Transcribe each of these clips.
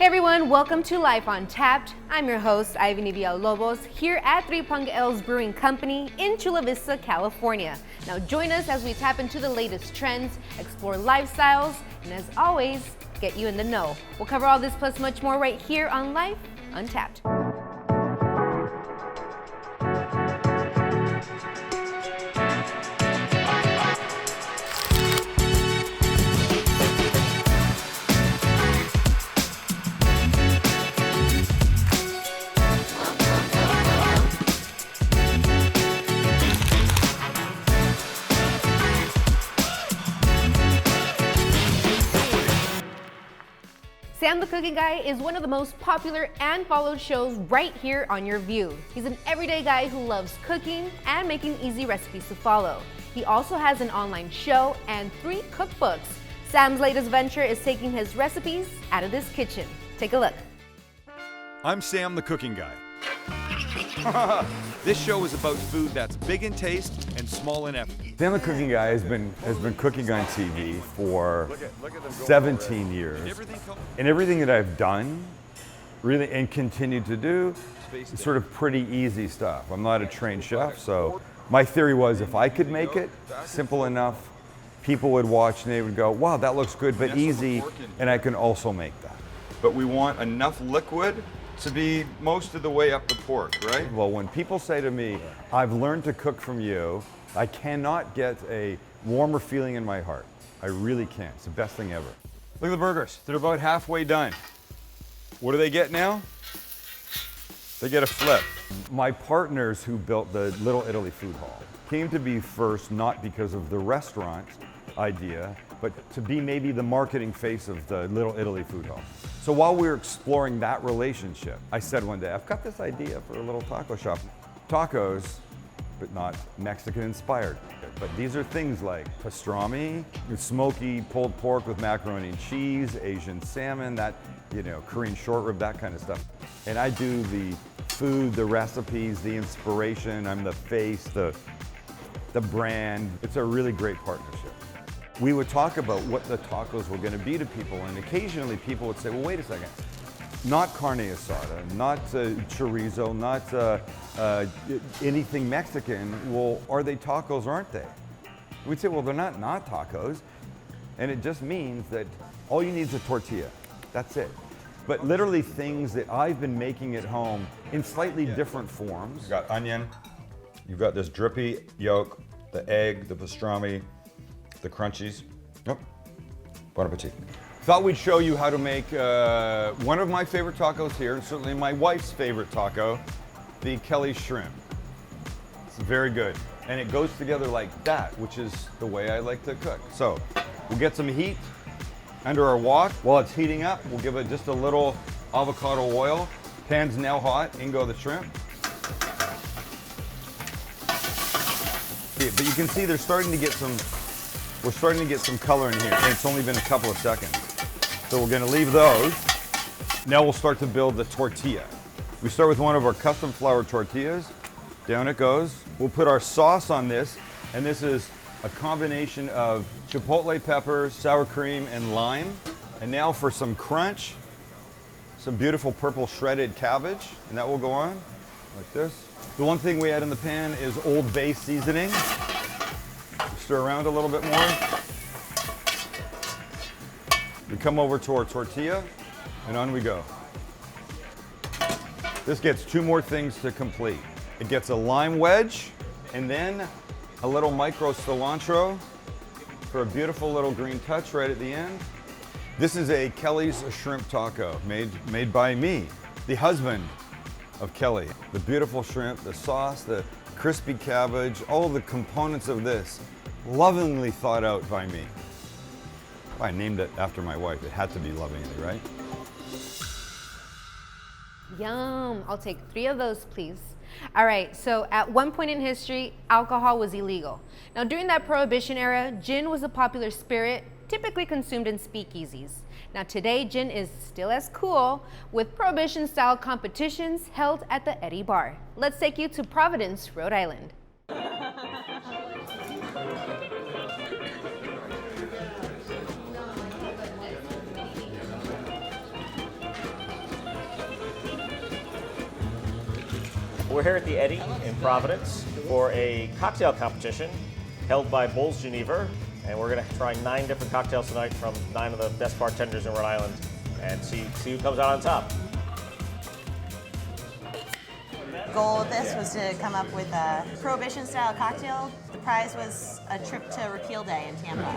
Hey everyone, welcome to Life Untapped. I'm your host, Ivany Villalobos, here at 3 Punk L's Brewing Company in Chula Vista, California. Now join us as we tap into the latest trends, explore lifestyles, and as always, get you in the know. We'll cover all this plus much more right here on Life Untapped. Sam the Cooking Guy is one of the most popular and followed shows right here on YurView. He's an everyday guy who loves cooking and making easy recipes to follow. He also has an online show and 3 cookbooks. Sam's latest venture is taking his recipes out of this kitchen. Take a look. I'm Sam the Cooking Guy. This show is about food that's big in taste and small in effort. Sam the Cooking Guy has been cooking on TV for 17 years. And everything that I've done, really, and continue to do, is sort of pretty easy stuff. I'm not a trained chef, so my theory was if I could make it simple enough, people would watch and they would go, wow, that looks good, but easy, and I can also make that. But we want enough liquid to be most of the way up the pork, right? Well, when people say to me, I've learned to cook from you, I cannot get a warmer feeling in my heart. I really can't. It's the best thing ever. Look at the burgers. They're about halfway done. What do they get now? They get a flip. My partners who built the Little Italy Food Hall came to be first not because of the restaurant idea, but to be maybe the marketing face of the Little Italy Food Hall. So while we were exploring that relationship, I said one day, I've got this idea for a little taco shop. Tacos, but not Mexican inspired. But these are things like pastrami, smoky pulled pork with macaroni and cheese, Asian salmon, that, Korean short rib, that kind of stuff. And I do the food, the recipes, the inspiration. I'm the face, the brand. It's a really great partnership. We would talk about what the tacos were going to be to people, and occasionally people would say, well, wait a second, not carne asada, not chorizo, not anything Mexican. Well, are they tacos, aren't they? We'd say, well, they're not tacos, and it just means that all you need is a tortilla. That's it. But literally things that I've been making at home in slightly different forms. You've got onion, you've got this drippy yolk, the egg, the pastrami, the crunchies. Yep. Bon appetit. Thought we'd show you how to make one of my favorite tacos here, certainly my wife's favorite taco, the Kelly shrimp. It's very good. And it goes together like that, which is the way I like to cook. So we'll get some heat under our wok. While it's heating up, we'll give it just a little avocado oil. Pan's now hot, in go the shrimp. But you can see we're starting to get some color in here, and it's only been a couple of seconds. So we're gonna leave those. Now we'll start to build the tortilla. We start with one of our custom flour tortillas. Down it goes. We'll put our sauce on this, and this is a combination of chipotle peppers, sour cream, and lime. And now for some crunch, some beautiful purple shredded cabbage, and that will go on like this. The one thing we add in the pan is Old Bay seasoning. Stir around a little bit more. We come over to our tortilla, and on we go. This gets 2 more things to complete. It gets a lime wedge, and then a little micro cilantro for a beautiful little green touch right at the end. This is a Kelly's shrimp taco made by me, the husband of Kelly. The beautiful shrimp, the sauce, the crispy cabbage, all the components of this, lovingly thought out by me. I named it after my wife. It had to be lovingly, right? Yum, I'll take 3 of those, please. All right, so at one point in history, alcohol was illegal. Now during that Prohibition era, gin was a popular spirit, typically consumed in speakeasies. Now today, gin is still as cool, with Prohibition-style competitions held at the Eddy Bar. Let's take you to Providence, Rhode Island. We're here at the Eddy in Providence for a cocktail competition held by Bols Geneva, and we're going to try 9 different cocktails tonight from 9 of the best bartenders in Rhode Island and see who comes out on top. The goal of this was to come up with a prohibition-style cocktail. The prize was a trip to Repeal Day in Tampa.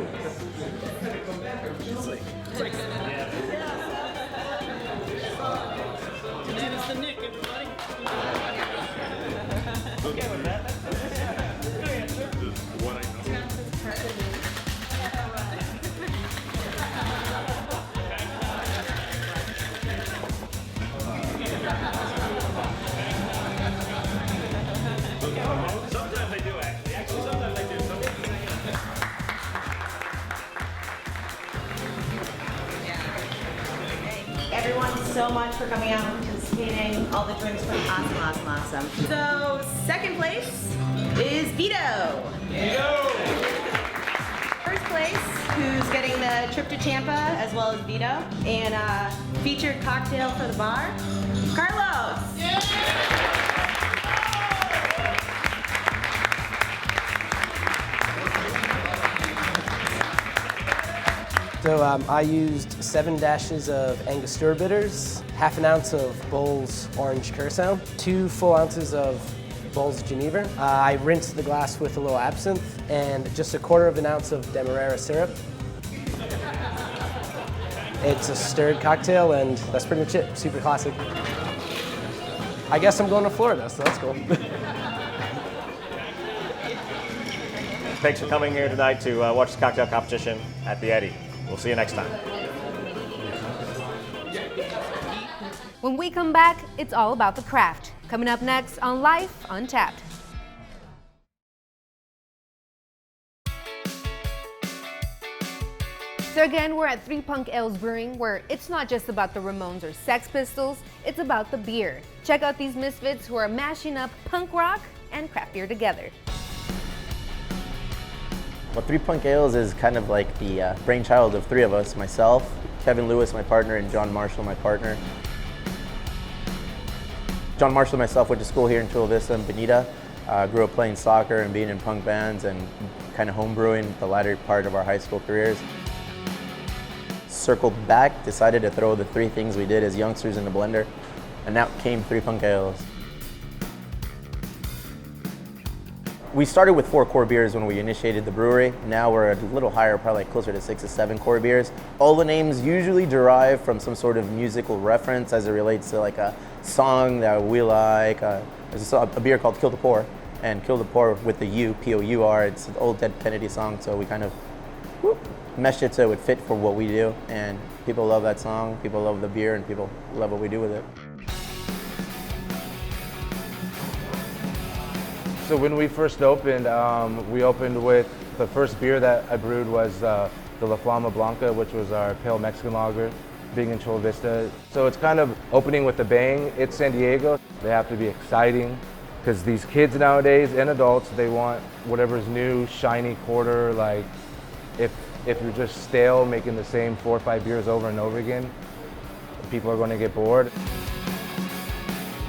Sometimes I do, actually. Sometimes I do. Everyone so much for coming out and participating. All the drinks were awesome, awesome, awesome. So, second place is Vito. First place, who's getting the trip to Tampa, as well as Vito. And featured cocktail for the bar, Carlos. So I used 7 dashes of Angostura bitters, half an ounce of Bols orange curacao, 2 full ounces of Bols Geneva. I rinsed the glass with a little absinthe and just a 1/4 of an ounce of Demerara syrup. It's a stirred cocktail and that's pretty much it. Super classic. I guess I'm going to Florida, so that's cool. Thanks for coming here tonight to watch the cocktail competition at the Eddy. We'll see you next time. When we come back, it's all about the craft. Coming up next on Life Untapped. So again, we're at 3 Punk Ales Brewing, where it's not just about the Ramones or Sex Pistols, it's about the beer. Check out these misfits who are mashing up punk rock and craft beer together. Well, 3 Punk Ales is kind of like the brainchild of 3 of us, myself, Kevin Lewis, my partner, and John Marshall, my partner. John Marshall and myself went to school here in Chula Vista and Bonita. Grew up playing soccer and being in punk bands and kind of homebrewing the latter part of our high school careers. Circled back, decided to throw the 3 things we did as youngsters in the blender, and out came 3 Punk Ales. We started with 4 core beers when we initiated the brewery. Now we're a little higher, probably like closer to 6 or 7 core beers. All the names usually derive from some sort of musical reference as it relates to like a song that we like. There's a beer called Kill the Poor, and Kill the Poor with the U, P-O-U-R, it's an old Dead Kennedy song, so we kind of meshed it so it would fit for what we do, and people love that song, people love the beer, and people love what we do with it. So when we first opened, we opened with the first beer that I brewed was the La Flama Blanca, which was our pale Mexican lager, being in Chula Vista. So it's kind of opening with a bang. It's San Diego. They have to be exciting because these kids nowadays and adults, they want whatever's new, shiny quarter. Like if you're just stale, making the same 4 or 5 beers over and over again, people are going to get bored.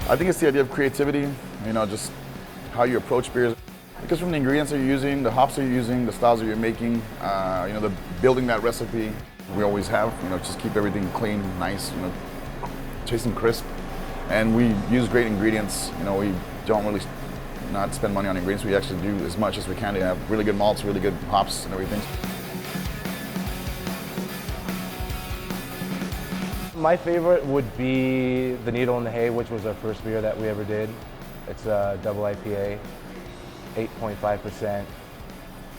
I think it's the idea of creativity, just how you approach beers. Because from the ingredients that you're using, the hops that you're using, the styles that you're making, the building that recipe, we always have, just keep everything clean, nice, tasting crisp. And we use great ingredients, we don't really not spend money on ingredients, we actually do as much as we can to have really good malts, really good hops and everything. My favorite would be the Needle in the Hay, which was our first beer that we ever did. It's a double IPA, 8.5%.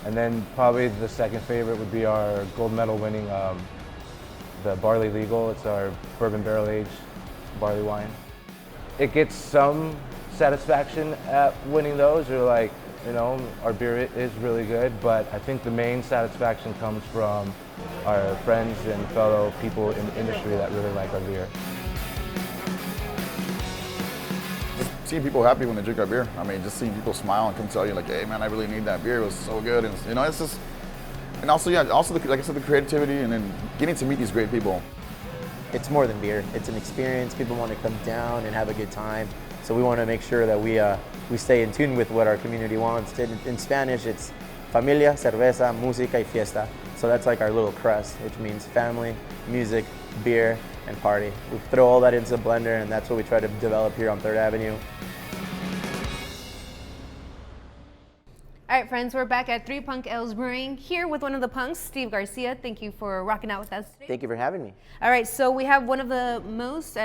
And then probably the second favorite would be our gold medal winning, the Barley Legal. It's our bourbon barrel aged barley wine. It gets some satisfaction at winning those. You're like, our beer is really good, but I think the main satisfaction comes from our friends and fellow people in the industry that really like our beer. Seeing people happy when they drink our beer. Just seeing people smile and come tell you like, hey man, I really need that beer. It was so good. And it's just, and also, like I said, the creativity and then getting to meet these great people. it's more than beer. It's an experience. People want to come down and have a good time. So we want to make sure that we stay in tune with what our community wants. In Spanish, it's familia, cerveza, música y fiesta. So that's like our little crust, which means family, music, beer, and party. We throw all that into the blender, and that's what we try to develop here on 3rd Avenue. All right, friends, we're back at 3 Punk Ales Brewing here with one of the punks, Steve Garcia. Thank you for rocking out with us today. Thank you for having me. All right, so we have one of the most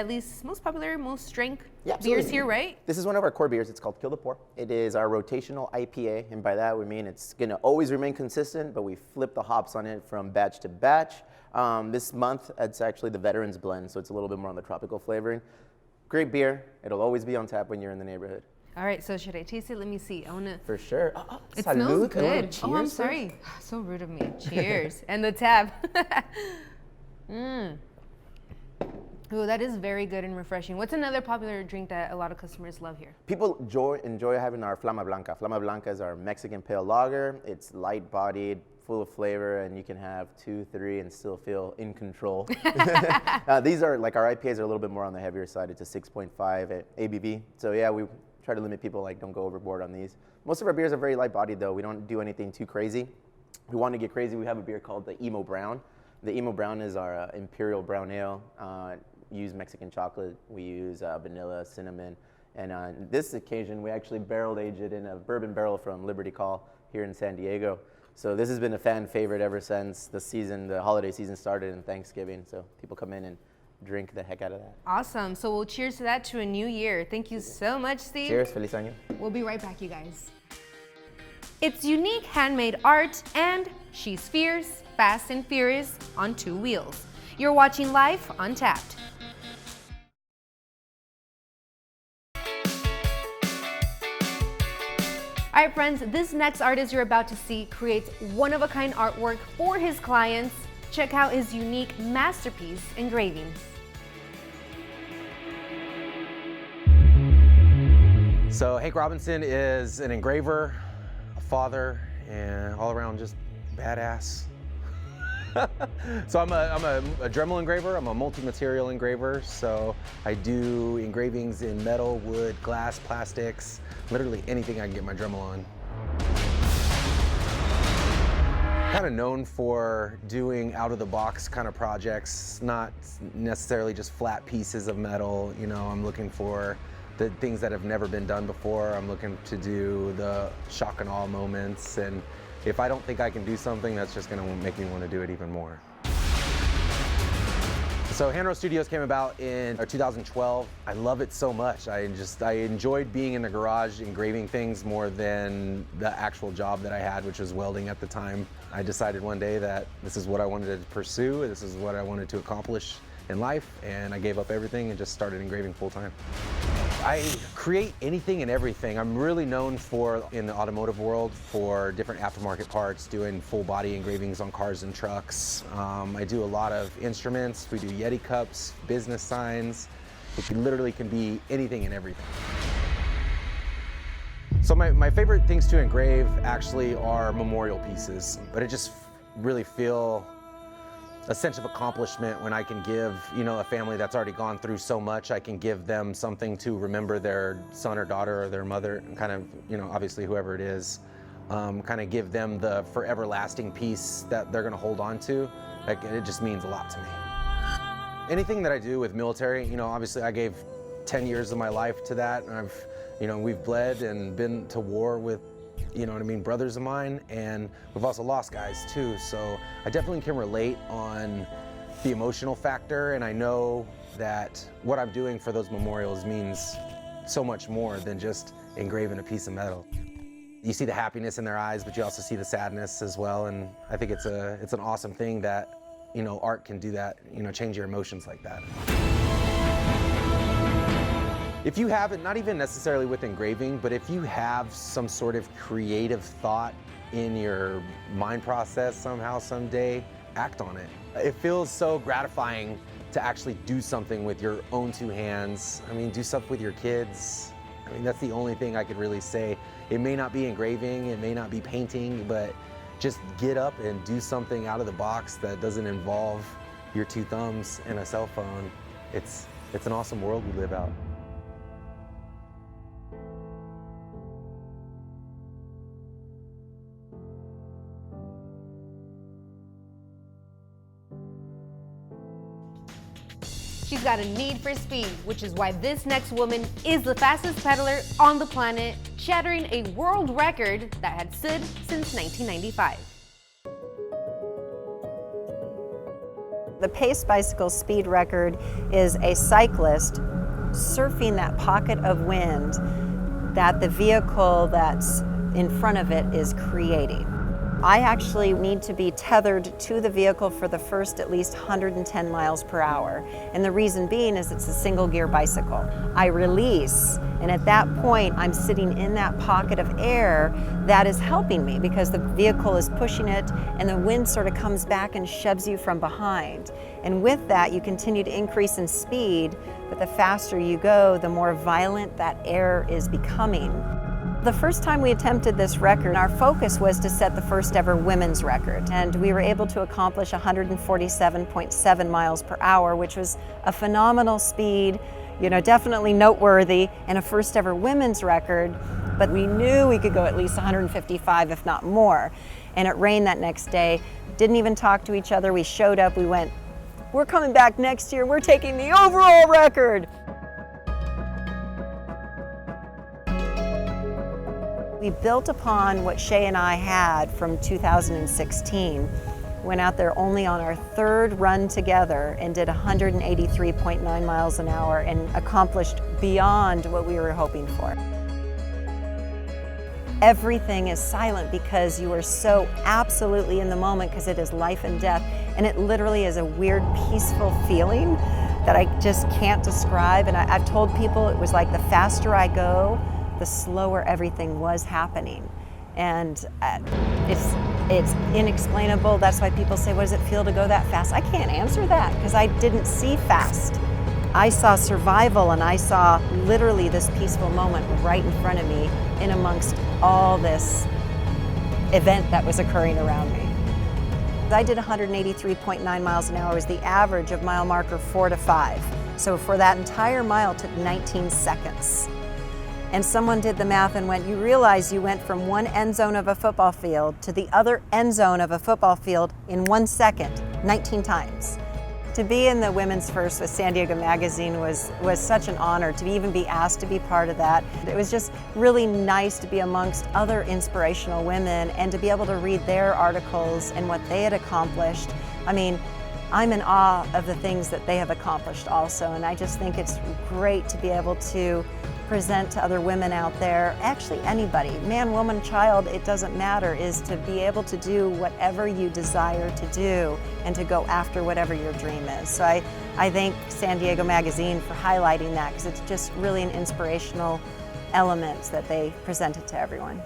popular, most drank beers here, right? This is one of our core beers. It's called Kill the Pour. It is our rotational IPA, and by that we mean it's gonna always remain consistent, but we flip the hops on it from batch to batch. This month, it's actually the Veterans Blend, so it's a little bit more on the tropical flavoring. Great beer. It'll always be on tap when you're in the neighborhood. All right, so should I taste it? Let me see. I wanna. For sure. It Salud. smells good. Cheers, I'm sorry. So rude of me. Cheers. And the tab. Ooh, that is very good and refreshing. What's another popular drink that a lot of customers love here? People enjoy having our Flama Blanca. Flama Blanca is our Mexican pale lager. It's light-bodied, full of flavor, and you can have 2, 3 and still feel in control. These are, like, our IPAs are a little bit more on the heavier side. It's a 6.5 at ABV. So yeah, we try to limit people, like, don't go overboard on these. Most of our beers are very light-bodied, though. We don't do anything too crazy. If we want to get crazy, we have a beer called the Emo Brown. The Emo Brown is our Imperial Brown Ale. We use Mexican chocolate. We use vanilla, cinnamon. And on this occasion, we actually barrel aged it in a bourbon barrel from Liberty Call here in San Diego. So this has been a fan favorite ever since the holiday season started in Thanksgiving. So people come in and drink the heck out of that. Awesome. So we'll cheers to that, to a new year. Thank you so much, Steve. Cheers, feliz año. We'll be right back, you guys. It's unique handmade art, and she's fierce, fast and furious on 2 wheels. You're watching Life Untapped. All right, friends, this next artist you're about to see creates one-of-a-kind artwork for his clients. Check out his unique masterpiece engravings. So Hank Robinson is an engraver, a father, and all around just badass. So I'm a Dremel engraver. I'm a multi-material engraver. So I do engravings in metal, wood, glass, plastics, literally anything I can get my Dremel on. Kind of known for doing out-of-the-box kind of projects, not necessarily just flat pieces of metal. You know, I'm looking for the things that have never been done before. I'm looking to do the shock and awe moments, and if I don't think I can do something, that's just gonna make me want to do it even more. So Hanro Studios came about in 2012. I love it so much. I enjoyed being in the garage engraving things more than the actual job that I had, which was welding at the time. I decided one day that this is what I wanted to pursue, this is what I wanted to accomplish in life, and I gave up everything and just started engraving full time. I create anything and everything. I'm really known in the automotive world for different aftermarket parts, doing full body engravings on cars and trucks. I do a lot of instruments. We do Yeti cups, business signs. It literally can be anything and everything. So my favorite things to engrave actually are memorial pieces, but I just really feel a sense of accomplishment when I can give, a family that's already gone through so much, I can give them something to remember their son or daughter or their mother, kind of, obviously whoever it is, kind of give them the forever lasting piece that they're gonna hold on to. Like, it just means a lot to me. Anything that I do with military, obviously I gave 10 years of my life to that, and we've bled and been to war with brothers of mine, and we've also lost guys too, so I definitely can relate on the emotional factor, and I know that what I'm doing for those memorials means so much more than just engraving a piece of metal. You see the happiness in their eyes, but you also see the sadness as well, and I think it's an awesome thing that, art can do that, change your emotions like that. If you have it, not even necessarily with engraving, but if you have some sort of creative thought in your mind process somehow, someday, act on it. It feels so gratifying to actually do something with your own 2 hands. Do stuff with your kids. That's the only thing I could really say. It may not be engraving, it may not be painting, but just get up and do something out of the box that doesn't involve your two thumbs and a cell phone. It's an awesome world we live out. She's got a need for speed, which is why this next woman is the fastest pedaler on the planet, shattering a world record that had stood since 1995. The Pace Bicycle speed record is a cyclist surfing that pocket of wind that the vehicle that's in front of it is creating. I actually need to be tethered to the vehicle for the first at least 110 miles per hour. And the reason being is it's a single gear bicycle. I release, and at that point I'm sitting in that pocket of air that is helping me because the vehicle is pushing it and the wind sort of comes back and shoves you from behind. And with that you continue to increase in speed, but the faster you go, the more violent that air is becoming. The first time we attempted this record, our focus was to set the first ever women's record, and we were able to accomplish 147.7 miles per hour, which was a phenomenal speed, definitely noteworthy, and a first ever women's record, but we knew we could go at least 155, if not more. And it rained that next day, didn't even talk to each other. We showed up, we went, we're coming back next year, we're taking the overall record. We built upon what Shay and I had from 2016. Went out there only on our third run together and did 183.9 miles an hour and accomplished beyond what we were hoping for. Everything is silent because you are so absolutely in the moment because it is life and death, and it literally is a weird, peaceful feeling that I just can't describe. And I've told people it was like the faster I go, the slower everything was happening. And it's inexplainable. That's why people say, what does it feel to go that fast? I can't answer that because I didn't see fast. I saw survival, and I saw literally this peaceful moment right in front of me in amongst all this event that was occurring around me. I did 183.9 miles an hour was the average of mile marker 4 to 5. So for that entire mile it took 19 seconds. And someone did the math and went, you realize you went from one end zone of a football field to the other end zone of a football field in 1 second, 19 times. To be in the Women's First with San Diego Magazine was such an honor, to even be asked to be part of that. It was just really nice to be amongst other inspirational women and to be able to read their articles and what they had accomplished. I mean, I'm in awe of the things that they have accomplished also, and I just think it's great to be able to present to other women out there, actually anybody, man, woman, child, it doesn't matter, is to be able to do whatever you desire to do and to go after whatever your dream is. So I thank San Diego Magazine for highlighting that because it's just really an inspirational element that they presented to everyone.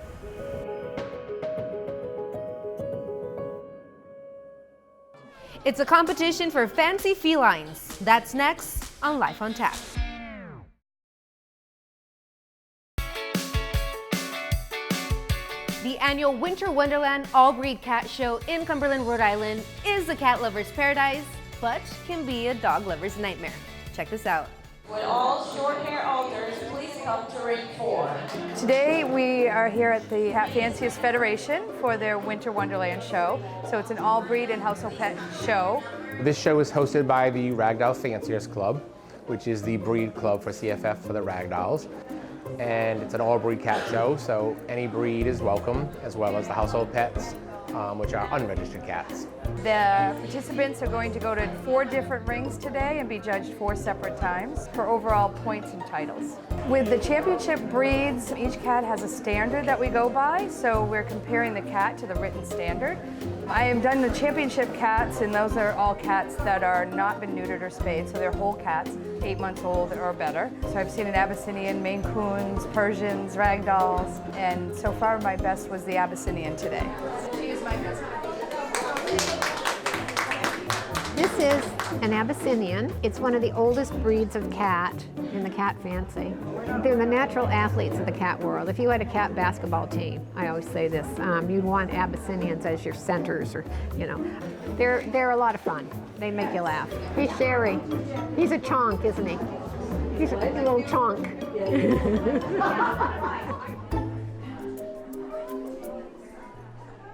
It's a competition for fancy felines. That's next on Life Untapped. The annual Winter Wonderland All-Breed Cat Show in Cumberland, Rhode Island is a cat lover's paradise, but can be a dog lover's nightmare. Check this out. Would all short hair alters please come to ring 4? Today we are here at the Cat Fanciers Federation for their Winter Wonderland show. So it's an all-breed and household pet show. This show is hosted by the Ragdoll Fanciers Club, which is the breed club for CFF for the Ragdolls. And it's an all-breed cat show, so any breed is welcome, as well as the household pets, which are unregistered cats. The participants are going to go to 4 different rings today and be judged 4 separate times for overall points and titles. With the championship breeds, each cat has a standard that we go by, so we're comparing the cat to the written standard. I have done the championship cats, and those are all cats that are not been neutered or spayed, so they're whole cats, 8 months old or better. So I've seen an Abyssinian, Maine Coons, Persians, Ragdolls, and so far my best was the Abyssinian today. This is an Abyssinian. It's one of the oldest breeds of cat in the cat fancy. They're the natural athletes of the cat world. If you had a cat basketball team, I always say this, you'd want Abyssinians as your centers, or they're a lot of fun. They make you laugh. He's Sherry. He's a chonk, isn't he? He's a little chonk.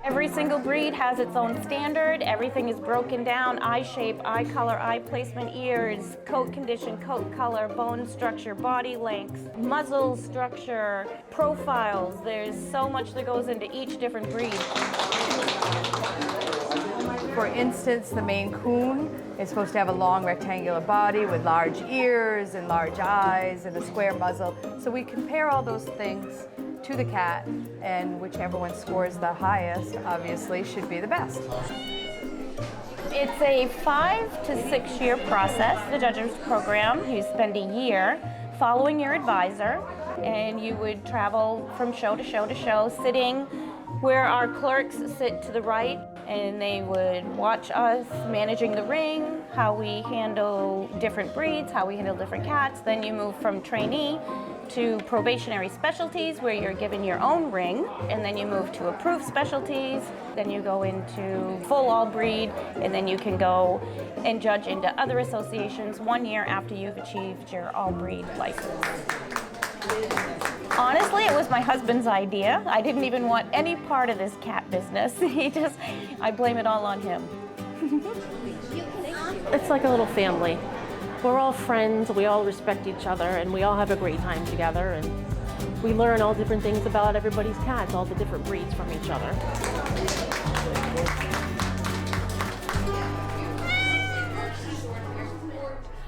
Every single breed has its own standard. Everything is broken down: eye shape, eye color, eye placement, ears, coat condition, coat color, bone structure, body length, muzzle structure, profiles. There's so much that goes into each different breed. For instance, the Maine Coon is supposed to have a long rectangular body with large ears and large eyes and a square muzzle. So we compare all those things to the cat, and whichever one scores the highest, obviously, should be the best. It's a 5 to 6 year process, the judges program. You spend a year following your advisor, and you would travel from show to show to show, sitting where our clerks sit to the right, and they would watch us managing the ring, how we handle different breeds, how we handle different cats. Then you move from trainee to probationary specialties, where you're given your own ring, and then you move to approved specialties, then you go into full all breed, and then you can go and judge into other associations 1 year after you've achieved your all breed license. Honestly, it was my husband's idea. I didn't even want any part of this cat business. I blame it all on him. It's like a little family. We're all friends, we all respect each other, and we all have a great time together, and we learn all different things about everybody's cats, all the different breeds from each other.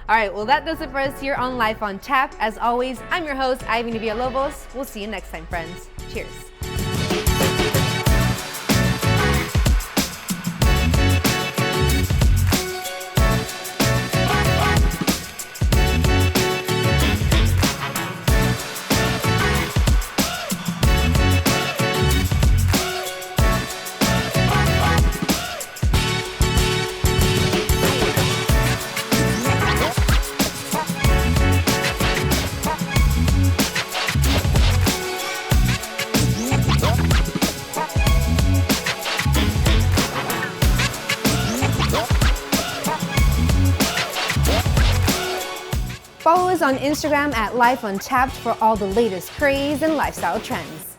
All right, well, that does it for us here on Life Untapped. As always, I'm your host, Ivany Villalobos. We'll see you next time, friends. Cheers. Follow us on Instagram at Life Untapped for all the latest craze and lifestyle trends.